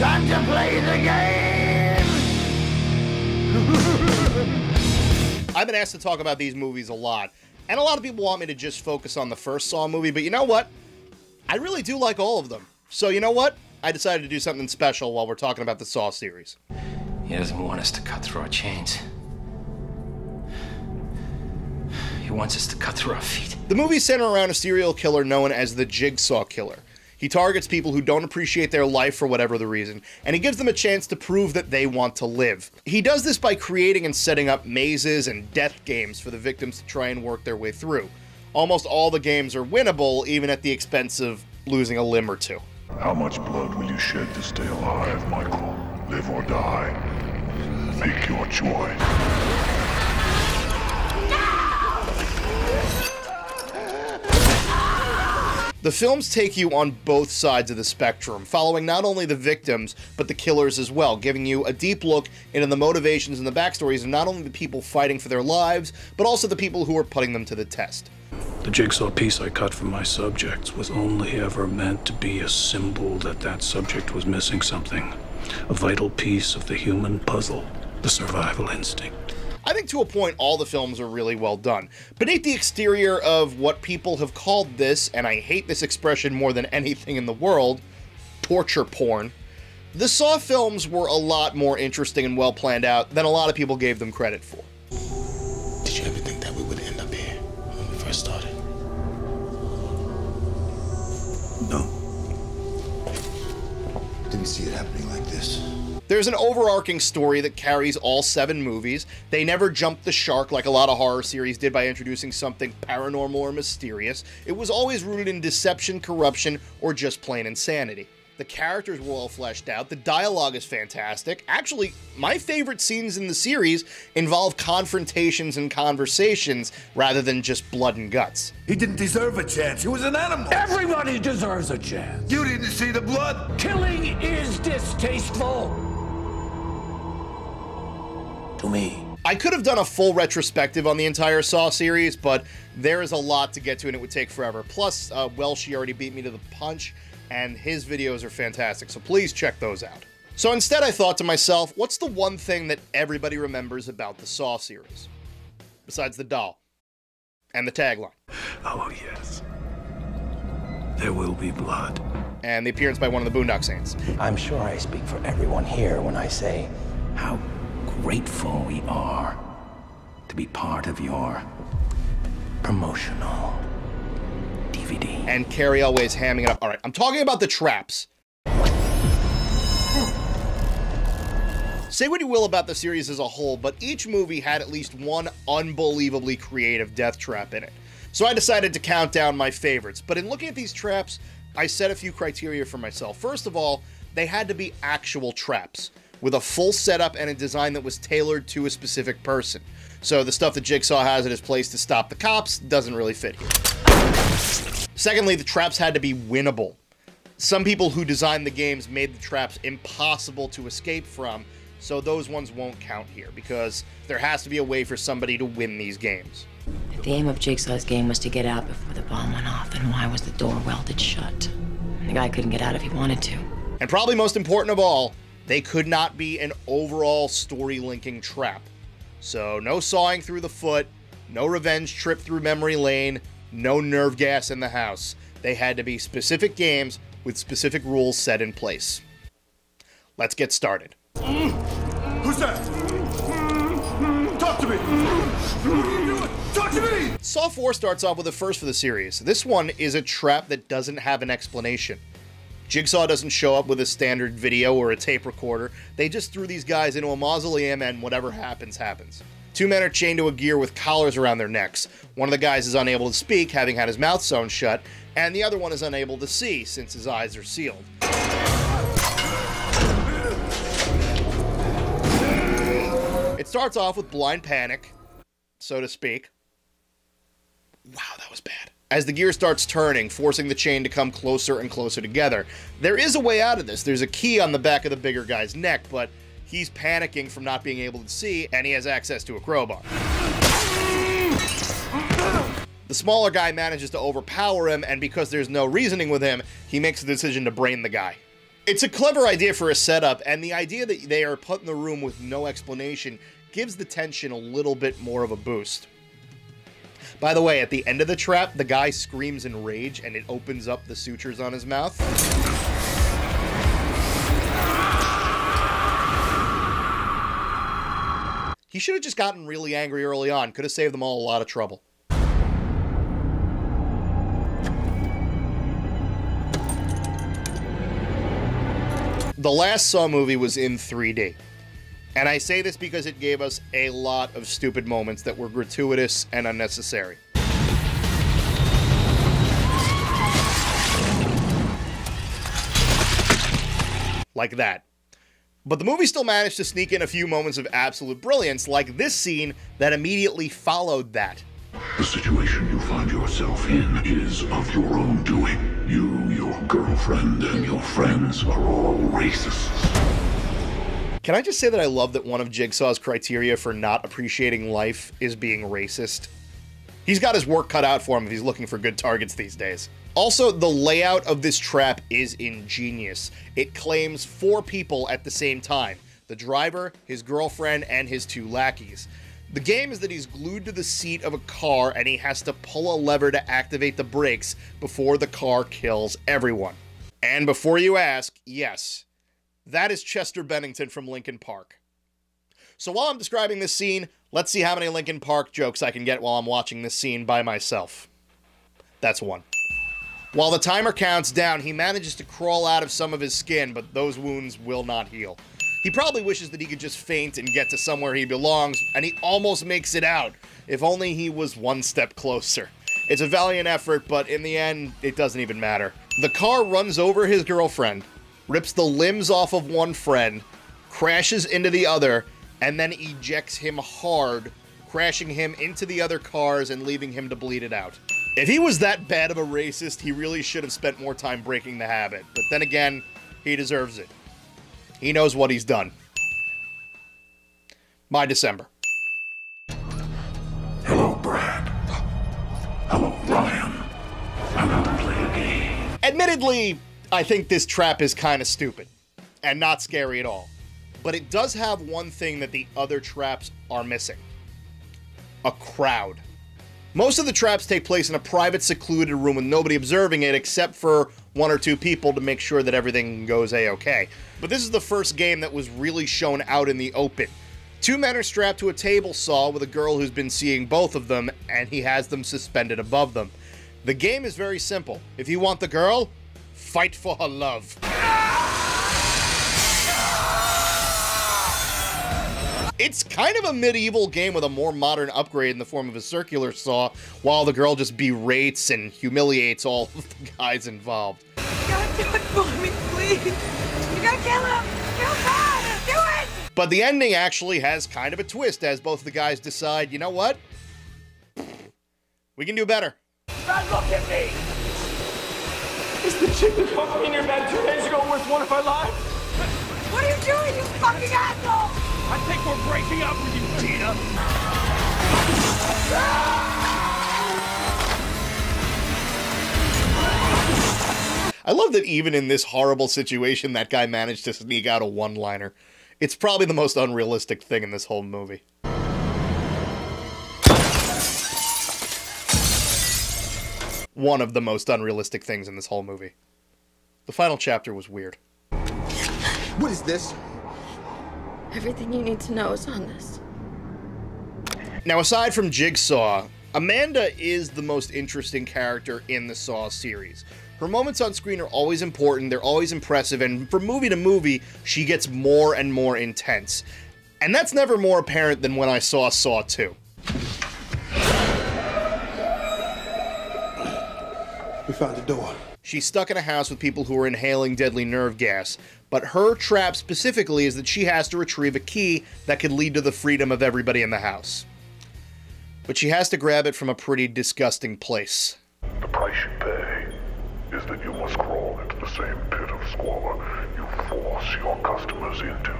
Time to play the game! I've been asked to talk about these movies a lot, and a lot of people want me to just focus on the first Saw movie, but you know what? I really do like all of them. So you know what? I decided to do something special while we're talking about the Saw series. He doesn't want us to cut through our chains. He wants us to cut through our feet. The movies center around a serial killer known as the Jigsaw Killer. He targets people who don't appreciate their life for whatever the reason, and he gives them a chance to prove that they want to live. He does this by creating and setting up mazes and death games for the victims to try and work their way through. Almost all the games are winnable, even at the expense of losing a limb or two. How much blood will you shed to stay alive, Michael? Live or die? Make your choice. The films take you on both sides of the spectrum, following not only the victims, but the killers as well, giving you a deep look into the motivations and the backstories of not only the people fighting for their lives, but also the people who are putting them to the test. The jigsaw piece I cut from my subjects was only ever meant to be a symbol that that subject was missing something. A vital piece of the human puzzle, the survival instinct. I think to a point all the films are really well done. Beneath the exterior of what people have called this, and I hate this expression more than anything in the world, torture porn, the Saw films were a lot more interesting and well planned out than a lot of people gave them credit for. Did you ever think that we would end up here when we first started? No. Didn't see it happening like this. There's an overarching story that carries all 7 movies. They never jumped the shark like a lot of horror series did by introducing something paranormal or mysterious. It was always rooted in deception, corruption, or just plain insanity. The characters were well fleshed out. The dialogue is fantastic. Actually, my favorite scenes in the series involve confrontations and conversations rather than just blood and guts. He didn't deserve a chance. He was an animal. Everybody deserves a chance. You didn't see the blood. Killing is distasteful. To me. I could have done a full retrospective on the entire Saw series, but there is a lot to get to and it would take forever. Plus, Welshie already beat me to the punch, and his videos are fantastic, so please check those out. So instead I thought to myself, what's the one thing that everybody remembers about the Saw series? Besides the doll. And the tagline. Oh, yes. There will be blood. And the appearance by one of the Boondock Saints. I'm sure I speak for everyone here when I say how grateful we are to be part of your promotional DVD. And Carrie always hamming it up. Alright, I'm talking about the traps. Say what you will about the series as a whole, but each movie had at least one unbelievably creative death trap in it. So I decided to count down my favorites, but in looking at these traps, I set a few criteria for myself. First of all, they had to be actual traps, with a full setup and a design that was tailored to a specific person. So the stuff that Jigsaw has at his place to stop the cops doesn't really fit here. Secondly, the traps had to be winnable. Some people who designed the games made the traps impossible to escape from, so those ones won't count here, because there has to be a way for somebody to win these games. If the aim of Jigsaw's game was to get out before the bomb went off, then why was the door welded shut? The guy couldn't get out if he wanted to. And probably most important of all, they could not be an overall story-linking trap. So no sawing through the foot, no revenge trip through memory lane, no nerve gas in the house. They had to be specific games with specific rules set in place. Let's get started. Who's that? Talk to me! Talk to me! Saw 4 starts off with a first for the series. This one is a trap that doesn't have an explanation. Jigsaw doesn't show up with a standard video or a tape recorder. They just threw these guys into a mausoleum and whatever happens, happens. 2 men are chained to a gear with collars around their necks. One of the guys is unable to speak, having had his mouth sewn shut, and the other one is unable to see, since his eyes are sealed. It starts off with blind panic, so to speak. Wow, that was bad. As the gear starts turning, forcing the chain to come closer and closer together. There is a way out of this. There's a key on the back of the bigger guy's neck, but he's panicking from not being able to see, and he has access to a crowbar. The smaller guy manages to overpower him, and because there's no reasoning with him, he makes the decision to brain the guy. It's a clever idea for a setup, and the idea that they are put in the room with no explanation gives the tension a little bit more of a boost. By the way, at the end of the trap, the guy screams in rage, and it opens up the sutures on his mouth. He should have just gotten really angry early on. Could have saved them all a lot of trouble. The last Saw movie was in 3D. And I say this because it gave us a lot of stupid moments that were gratuitous and unnecessary. Like that. But the movie still managed to sneak in a few moments of absolute brilliance, like this scene that immediately followed that. The situation you find yourself in is of your own doing. You, your girlfriend, and your friends are all racists. Can I just say that I love that one of Jigsaw's criteria for not appreciating life is being racist? He's got his work cut out for him if he's looking for good targets these days. Also, the layout of this trap is ingenious. It claims 4 people at the same time. The driver, his girlfriend, and his 2 lackeys. The game is that he's glued to the seat of a car and he has to pull a lever to activate the brakes before the car kills everyone. And before you ask, yes, that is Chester Bennington from Linkin Park. So while I'm describing this scene, let's see how many Linkin Park jokes I can get while I'm watching this scene by myself. That's 1. While the timer counts down, he manages to crawl out of some of his skin, but those wounds will not heal. He probably wishes that he could just faint and get to somewhere he belongs, and he almost makes it out. If only he was 1 step closer. It's a valiant effort, but in the end, it doesn't even matter. The car runs over his girlfriend, rips the limbs off of one friend, crashes into the other, and then ejects him hard, crashing him into the other cars and leaving him to bleed it out. If he was that bad of a racist, he really should have spent more time breaking the habit. But then again, he deserves it. He knows what he's done. My December. Hello, Brad. Hello, Ryan. I'm going to play a game. Admittedly, I think this trap is kind of stupid. And not scary at all. But it does have one thing that the other traps are missing. A crowd. Most of the traps take place in a private, secluded room with nobody observing it except for 1 or 2 people to make sure that everything goes a-okay. But this is the first game that was really shown out in the open. 2 men are strapped to a table saw with a girl who's been seeing both of them, and he has them suspended above them. The game is very simple. If you want the girl, fight for her love. It's kind of a medieval game with a more modern upgrade in the form of a circular saw, while the girl just berates and humiliates all of the guys involved. You gotta do it for me, please. You gotta kill him. Kill Brad. Do it. But the ending actually has kind of a twist as both the guys decide, you know what? We can do better. Brad, look at me. Is the chick that fucked me in your bed 2 days ago worth one of our lives? What are you doing, you fucking asshole? I think we're breaking up with you, Tina. I love that even in this horrible situation, that guy managed to sneak out a one-liner. It's probably the most unrealistic thing in this whole movie. One of the most unrealistic things in this whole movie. The final chapter was weird. What is this? Everything you need to know is on this. Now, aside from Jigsaw, Amanda is the most interesting character in the Saw series. Her moments on screen are always important, they're always impressive, and from movie to movie, she gets more and more intense. And that's never more apparent than when I saw Saw 2. We found the door. She's stuck in a house with people who are inhaling deadly nerve gas, but her trap specifically is that she has to retrieve a key that could lead to the freedom of everybody in the house. But she has to grab it from a pretty disgusting place. The price you pay is that you must crawl into the same pit of squalor you force your customers into.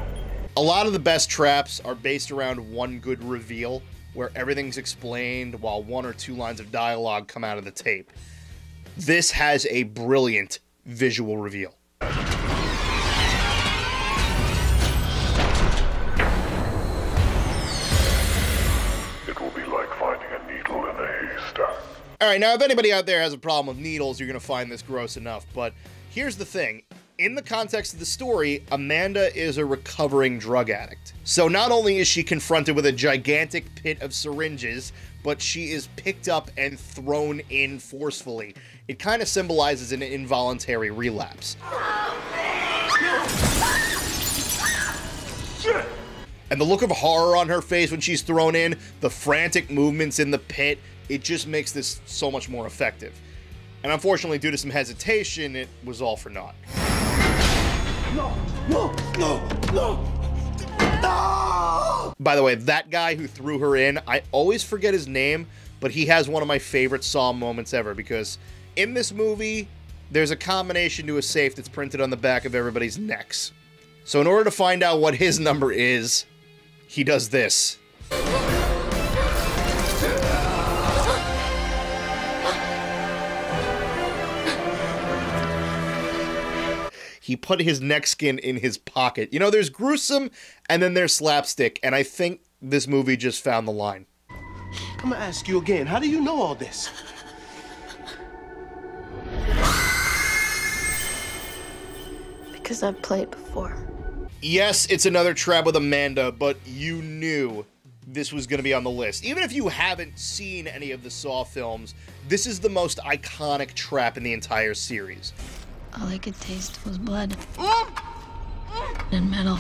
A lot of the best traps are based around one good reveal, where everything's explained while 1 or 2 lines of dialogue come out of the tape. This has a brilliant visual reveal. Alright, now if anybody out there has a problem with needles, you're gonna find this gross enough, but here's the thing. In the context of the story, Amanda is a recovering drug addict. So not only is she confronted with a gigantic pit of syringes, but she is picked up and thrown in forcefully. It kind of symbolizes an involuntary relapse. And the look of horror on her face when she's thrown in, the frantic movements in the pit, it just makes this so much more effective. And unfortunately, due to some hesitation, it was all for naught. No! No! No! No! No! By the way, that guy who threw her in, I always forget his name, but he has one of my favorite Saw moments ever, because in this movie, there's a combination to a safe that's printed on the back of everybody's necks. So in order to find out what his number is, he does this. He put his neck skin in his pocket. You know, there's gruesome and then there's slapstick, and I think this movie just found the line. I'm gonna ask you again, how do you know all this? Because I've played before. Yes, it's another trap with Amanda, but you knew this was going to be on the list. Even if you haven't seen any of the Saw films, this is the most iconic trap in the entire series. All I could taste was blood and metal.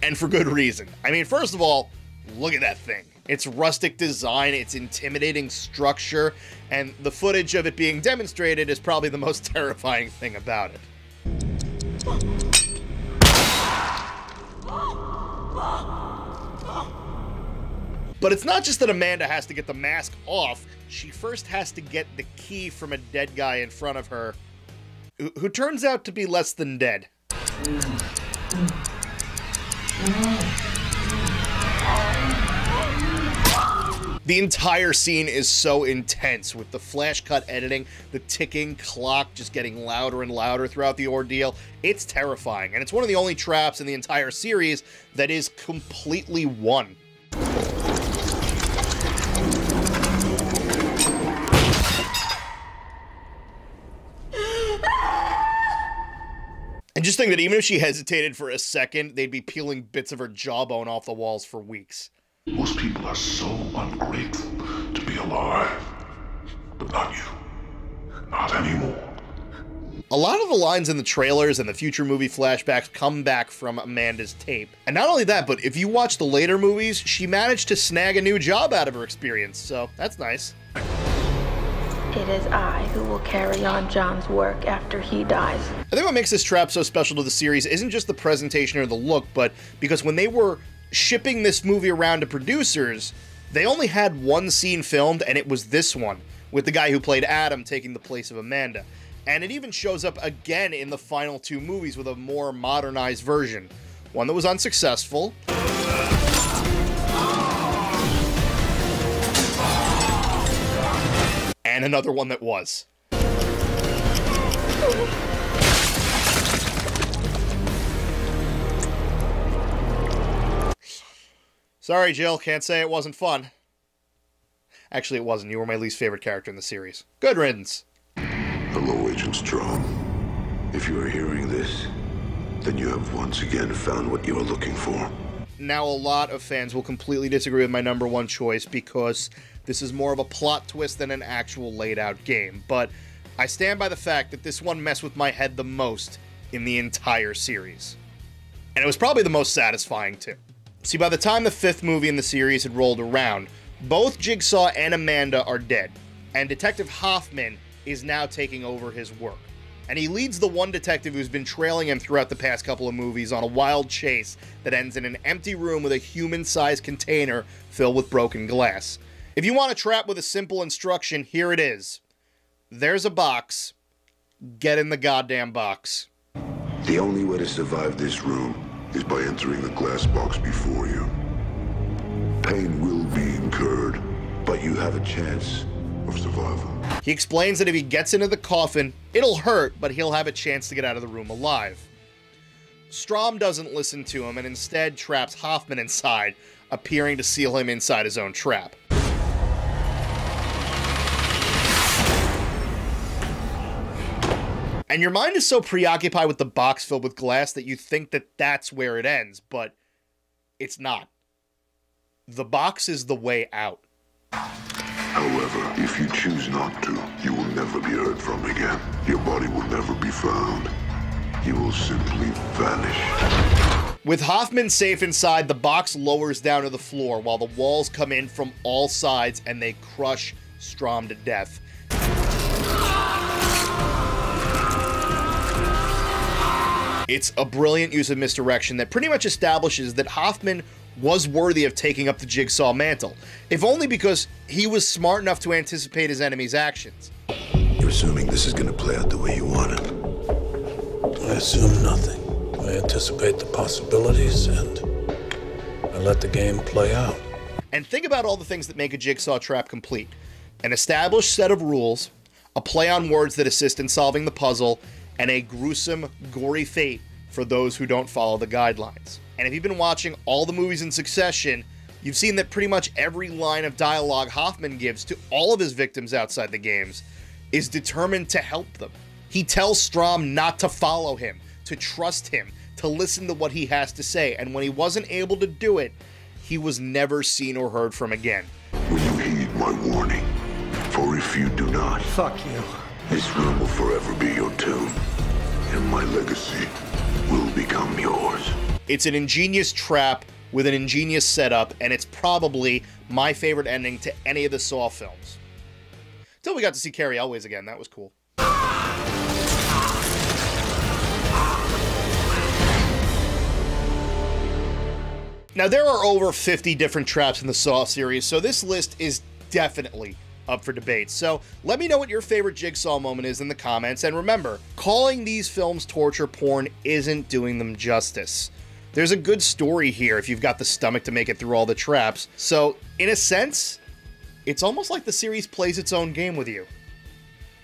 And for good reason. I mean, first of all, look at that thing. Its rustic design, its intimidating structure, and the footage of it being demonstrated is probably the most terrifying thing about it. But it's not just that Amanda has to get the mask off. She first has to get the key from a dead guy in front of her, who turns out to be less than dead. The entire scene is so intense, with the flash cut editing, the ticking clock just getting louder and louder throughout the ordeal. It's terrifying, and it's one of the only traps in the entire series that is completely won. And just think that even if she hesitated for a second, they'd be peeling bits of her jawbone off the walls for weeks. Most people are so ungrateful to be alive. But not you. Not anymore. A lot of the lines in the trailers and the future movie flashbacks come back from Amanda's tape. And not only that, but if you watch the later movies, she managed to snag a new job out of her experience, so that's nice. It is I who will carry on John's work after he dies. I think what makes this trap so special to the series isn't just the presentation or the look, but because when they were shipping this movie around to producers, they only had one scene filmed, and it was this one, with the guy who played Adam taking the place of Amanda. And it even shows up again in the final two movies with a more modernized version. One that was unsuccessful. And another one that was. Sorry, Jill, can't say it wasn't fun. Actually, it wasn't. You were my least favorite character in the series. Good riddance. Hello, Agent Strong. If you are hearing this, then you have once again found what you are looking for. Now, a lot of fans will completely disagree with my number one choice because this is more of a plot twist than an actual laid-out game, but I stand by the fact that this one messed with my head the most in the entire series. And it was probably the most satisfying, too. See, by the time the fifth movie in the series had rolled around, both Jigsaw and Amanda are dead, and Detective Hoffman is now taking over his work. And he leads the one detective who's been trailing him throughout the past couple of movies on a wild chase that ends in an empty room with a human-sized container filled with broken glass. If you want a trap with a simple instruction, here it is. There's a box. Get in the goddamn box. The only way to survive this room is by entering the glass box before you. Pain will be incurred, but you have a chance of survival. He explains that if he gets into the coffin, it'll hurt, but he'll have a chance to get out of the room alive. Strom doesn't listen to him and instead traps Hoffman inside, appearing to seal him inside his own trap. And your mind is so preoccupied with the box filled with glass that you think that that's where it ends, but it's not. The box is the way out. However, if you choose not to, you will never be heard from again. Your body will never be found. You will simply vanish. With Hoffman safe inside, the box lowers down to the floor while the walls come in from all sides and they crush Strahm to death. It's a brilliant use of misdirection that pretty much establishes that Hoffman was worthy of taking up the Jigsaw mantle, if only because he was smart enough to anticipate his enemy's actions. You're assuming this is going to play out the way you want it. I assume nothing. I anticipate the possibilities, and I let the game play out. And think about all the things that make a Jigsaw trap complete. An established set of rules, a play on words that assist in solving the puzzle, and a gruesome, gory fate for those who don't follow the guidelines. And if you've been watching all the movies in succession, you've seen that pretty much every line of dialogue Hoffman gives to all of his victims outside the games is determined to help them. He tells Strahm not to follow him, to trust him, to listen to what he has to say, and when he wasn't able to do it, he was never seen or heard from again. Will you heed my warning? For if you do not, Fuck you. this room will forever be your tomb, and my legacy will become yours. It's an ingenious trap with an ingenious setup, and it's probably my favorite ending to any of the Saw films. Till we got to see Cary Elwes again, that was cool. Now, there are over 50 different traps in the Saw series, so this list is definitely up for debate. So let me know what your favorite Jigsaw moment is in the comments, and remember, calling these films torture porn isn't doing them justice. There's a good story here if you've got the stomach to make it through all the traps, so in a sense, it's almost like the series plays its own game with you.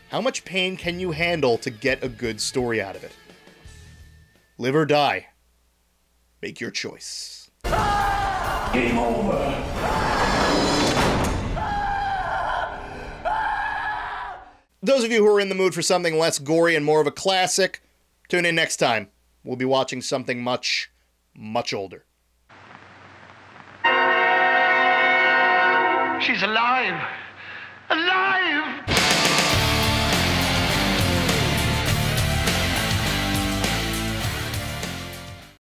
How much pain can you handle to get a good story out of it? Live or die. Make your choice. Game over. Those of you who are in the mood for something less gory and more of a classic, tune in next time. We'll be watching something much, much older. She's alive! Alive!